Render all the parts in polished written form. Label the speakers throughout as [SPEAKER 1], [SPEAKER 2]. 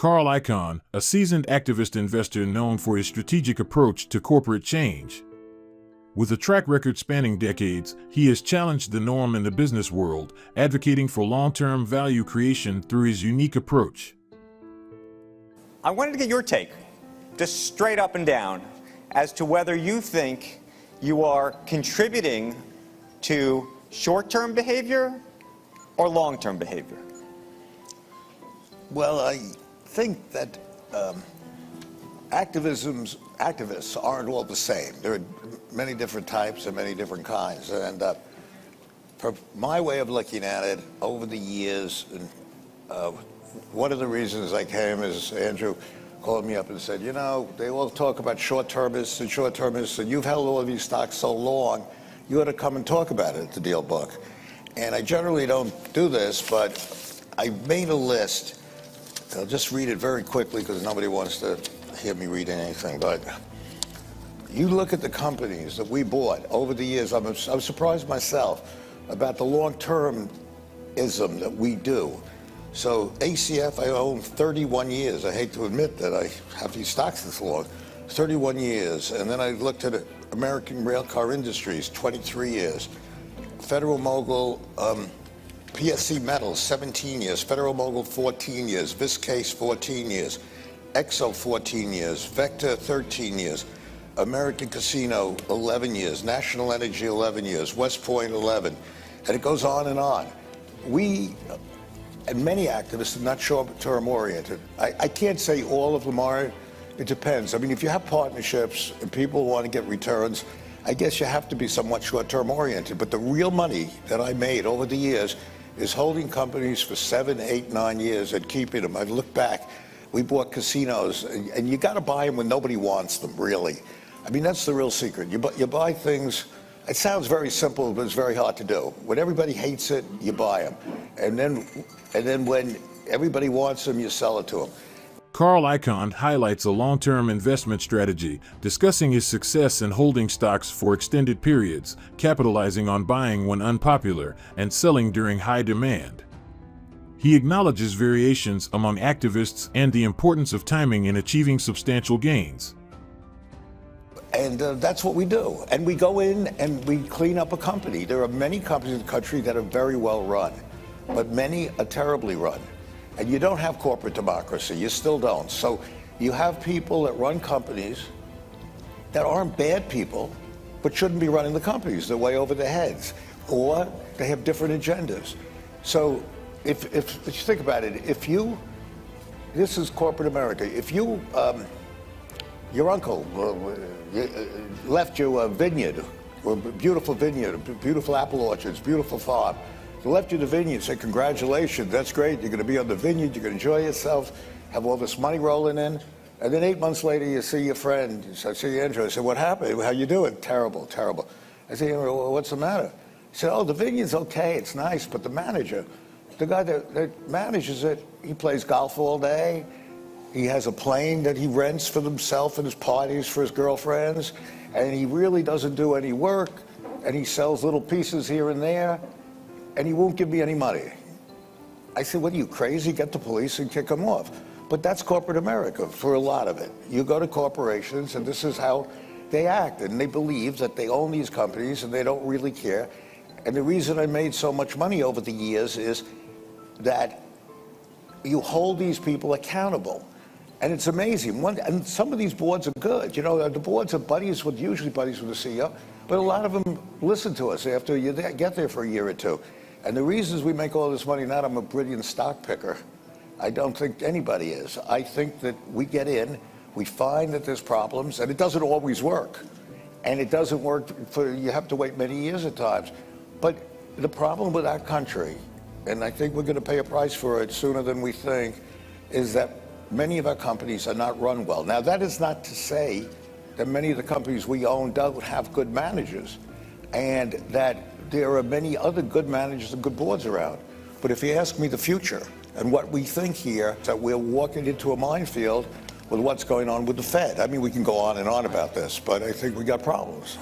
[SPEAKER 1] Carl Icahn, a seasoned activist investor known for his strategic approach to corporate change. With a track record spanning decades, he has challenged the norm in the business world, advocating for long-term value creation through his unique approach.
[SPEAKER 2] I wanted to get your take, just straight up and down, as to whether you think you are contributing to short-term behavior or long-term behavior.
[SPEAKER 3] Well, I think that activists aren't all the same. There are many different types and many different kinds. And for my way of looking at it, over the years, and one of the reasons I came is Andrew called me up and said, you know, they all talk about short-termists, and you've held all of these stocks so long, you ought to come and talk about it at the Deal Book. And I generally don't do this, but I made a list. I'll just read it very quickly because nobody wants to hear me read anything. But you look at the companies that we bought over the years. I'm surprised myself about the long-termism that we do. So ACF, I own 31 years. I hate to admit that I have these stocks this long. 31 years. And then I looked at American Railcar Industries, 23 years. Federal Mogul, PSC Metals, 17 years. Federal Mogul, 14 years. Viscase, 14 years. Exo, 14 years. Vector, 13 years. American Casino, 11 years. National Energy, 11 years. West Point, 11. And it goes on and on. We, and many activists, are not short-term oriented. I can't say all of them are. It depends. I mean, if you have partnerships and people want to get returns, I guess you have to be somewhat short-term oriented. But the real money that I made over the years is holding companies for 7, 8, 9 years and keeping them. I look back, we bought casinos, and you got to buy them when nobody wants them, really. I mean, that's the real secret. You buy things. It sounds very simple, but it's very hard to do. When everybody hates it, you buy them. And then when everybody wants them, you sell it to them.
[SPEAKER 1] Carl Icahn highlights a long-term investment strategy, discussing his success in holding stocks for extended periods, capitalizing on buying when unpopular, and selling during high demand. He acknowledges variations among activists and the importance of timing in achieving substantial gains.
[SPEAKER 3] And that's what we do. And we go in and we clean up a company. There are many companies in the country that are very well run, but many are terribly run. And you don't have corporate democracy. You still don't. So you have people that run companies that aren't bad people, but shouldn't be running the companies. They're way over their heads. Or they have different agendas. So if you think about it, this is corporate America. If your uncle left you a vineyard, a beautiful apple orchards, beautiful farm. They left you the vineyard, said, congratulations, that's great, you're going to be on the vineyard, you're going to enjoy yourself, have all this money rolling in. And then 8 months later, you see your friend, I see Andrew, I said, what happened? How you doing? Terrible, terrible. I said, Andrew, well, what's the matter? He said, oh, the vineyard's okay, it's nice, but the manager, the guy that manages it, he plays golf all day. He has a plane that he rents for himself and his parties for his girlfriends, and he really doesn't do any work, and he sells little pieces here and there, and he won't give me any money. I said, what are you, crazy? Get the police and kick him off. But that's corporate America for a lot of it. You go to corporations, and this is how they act, and they believe that they own these companies, and they don't really care. And the reason I made so much money over the years is that you hold these people accountable. And it's amazing. And some of these boards are good. You know, the boards are usually buddies with the CEO, but a lot of them listen to us after you get there for a year or two. And the reasons we make all this money, not I'm a brilliant stock picker. I don't think anybody is. I think that we get in, we find that there's problems, and it doesn't always work. And it doesn't work you have to wait many years at times. But the problem with our country, and I think we're going to pay a price for it sooner than we think, is that many of our companies are not run well. Now, that is not to say that many of the companies we own don't have good managers, and that there are many other good managers and good boards around. But if you ask me the future and what we think here, that we're walking into a minefield with what's going on with the Fed. I mean, we can go on and on about this, but I think we got problems.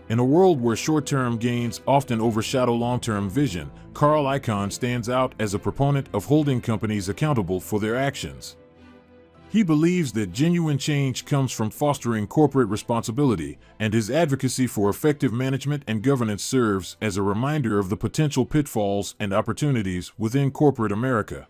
[SPEAKER 1] In a world where short-term gains often overshadow long-term vision, Carl Icahn stands out as a proponent of holding companies accountable for their actions. He believes that genuine change comes from fostering corporate responsibility, and his advocacy for effective management and governance serves as a reminder of the potential pitfalls and opportunities within corporate America.